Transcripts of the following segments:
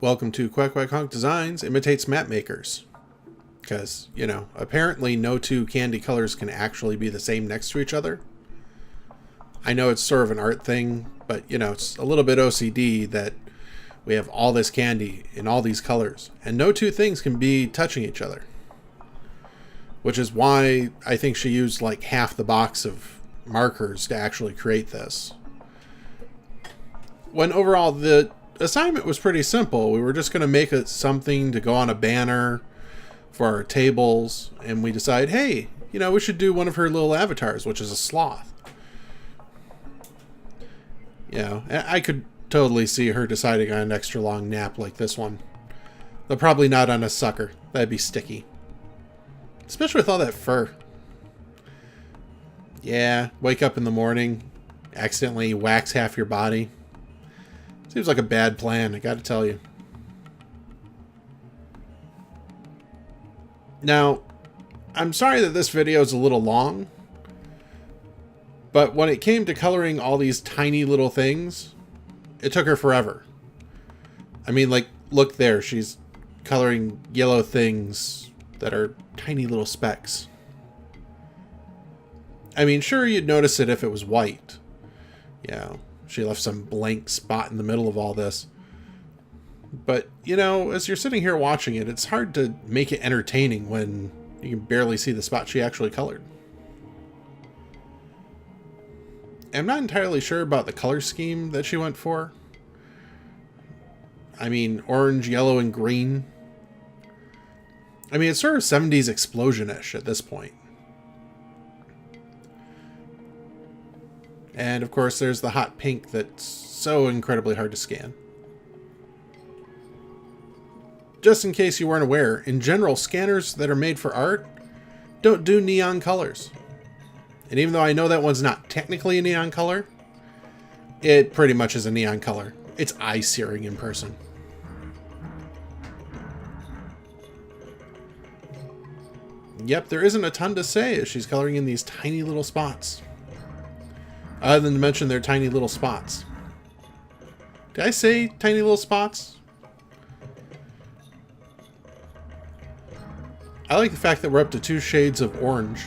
Welcome to Quack Quack Honk Designs imitates map makers. Because, apparently no two candy colors can actually be the same next to each other. I know it's sort of an art thing, but, it's a little bit OCD that we have all this candy in all these colors, and no two things can be touching each other. Which is why I think she used like half the box of markers to actually create this. When overall the assignment was pretty simple. We were just going to make something to go on a banner for our tables, and we decided, hey, we should do one of her little avatars, which is a sloth. I could totally see her deciding on an extra long nap like this one. Though probably not on a sucker. That'd be sticky. Especially with all that fur. Yeah, wake up in the morning, accidentally wax half your body. Seems like a bad plan, I gotta tell you. Now, I'm sorry that this video is a little long, but when it came to coloring all these tiny little things, it took her forever. I mean, like, look there, she's coloring yellow things that are tiny little specks. I mean, sure, you'd notice it if it was white. She left some blank spot in the middle of all this. But, as you're sitting here watching it, it's hard to make it entertaining when you can barely see the spot she actually colored. I'm not entirely sure about the color scheme that she went for. I mean, orange, yellow, and green. I mean, it's sort of 70s explosion-ish at this point. And, of course, there's the hot pink that's so incredibly hard to scan. Just in case you weren't aware, in general, scanners that are made for art don't do neon colors. And even though I know that one's not technically a neon color, it pretty much is a neon color. It's eye-searing in person. Yep, there isn't a ton to say as she's coloring in these tiny little spots. Other than to mention they're tiny little spots. Did I say tiny little spots? I like the fact that we're up to 2 shades of orange.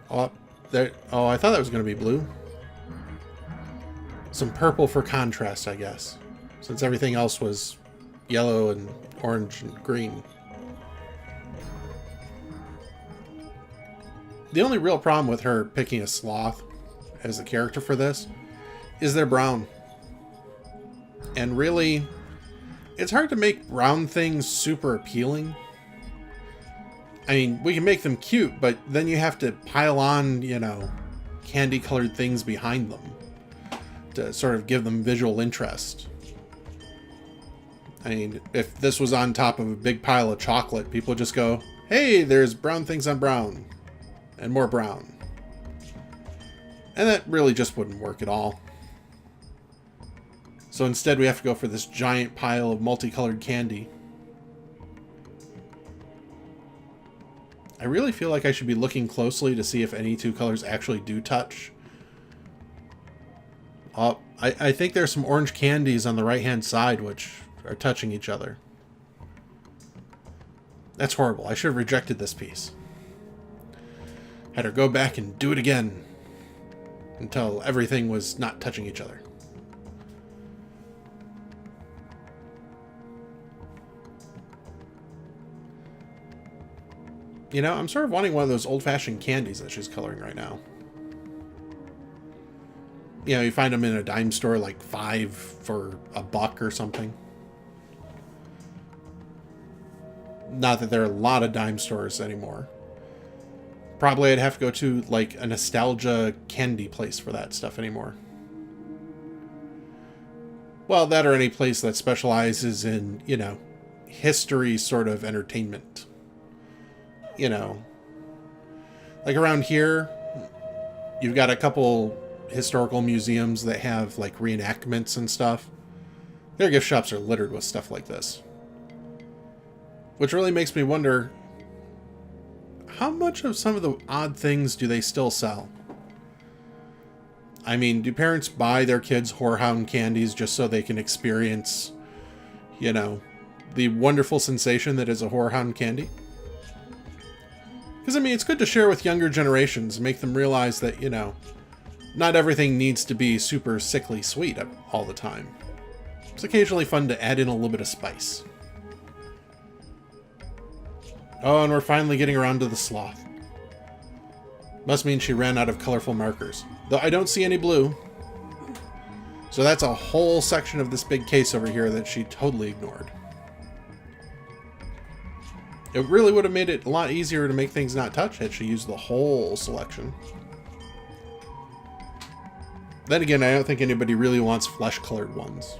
Oh, there. Oh, I thought that was going to be blue. Some purple for contrast, I guess. Since everything else was yellow and orange and green. The only real problem with her picking a sloth as the character for this is they're brown. And really, it's hard to make brown things super appealing. I mean, we can make them cute, but then you have to pile on, candy-colored things behind them to sort of give them visual interest. I mean, if this was on top of a big pile of chocolate, people would just go, hey, there's brown things on brown. And more brown. And that really just wouldn't work at all. So instead we have to go for this giant pile of multicolored candy. I really feel like I should be looking closely to see if any two colors actually do touch. I think there's some orange candies on the right-hand side which are touching each other. That's horrible. I should have rejected this piece. Had her go back and do it again until everything was not touching each other. I'm sort of wanting one of those old-fashioned candies that she's coloring right now. You find them in a dime store like 5 for $1 or something. Not that there are a lot of dime stores anymore. Probably I'd have to go to like a nostalgia candy place for that stuff anymore. Well, that or any place that specializes in, history sort of entertainment. Like around here, you've got a couple historical museums that have like reenactments and stuff. Their gift shops are littered with stuff like this. Which really makes me wonder, how much of some of the odd things do they still sell? I mean, do parents buy their kids whorehound candies just so they can experience, you know, the wonderful sensation that is a whorehound candy? Because, I mean, it's good to share with younger generations, make them realize that, you know, not everything needs to be super sickly sweet all the time. It's occasionally fun to add in a little bit of spice. Oh, and we're finally getting around to the sloth. Must mean she ran out of colorful markers. Though I don't see any blue. So that's a whole section of this big case over here that she totally ignored. It really would have made it a lot easier to make things not touch had she used the whole selection. Then again, I don't think anybody really wants flesh-colored ones.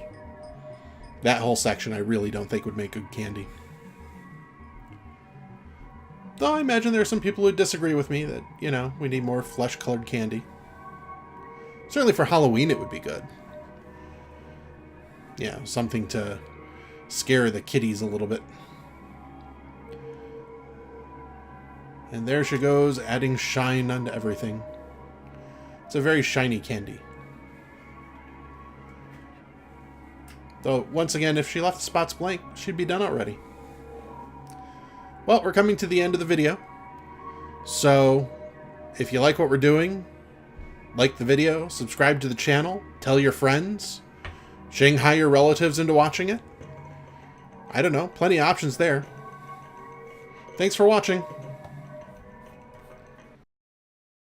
That whole section I really don't think would make good candy. Though I imagine there are some people who disagree with me that, you know, we need more flesh-colored candy. Certainly for Halloween it would be good. Yeah, something to scare the kiddies a little bit. And there she goes, adding shine onto everything. It's a very shiny candy. Though, once again, if she left the spots blank, she'd be done already. Well, we're coming to the end of the video. So, if you like what we're doing, like the video, subscribe to the channel, tell your friends, Shanghai your relatives into watching it. I don't know, plenty of options there. Thanks for watching.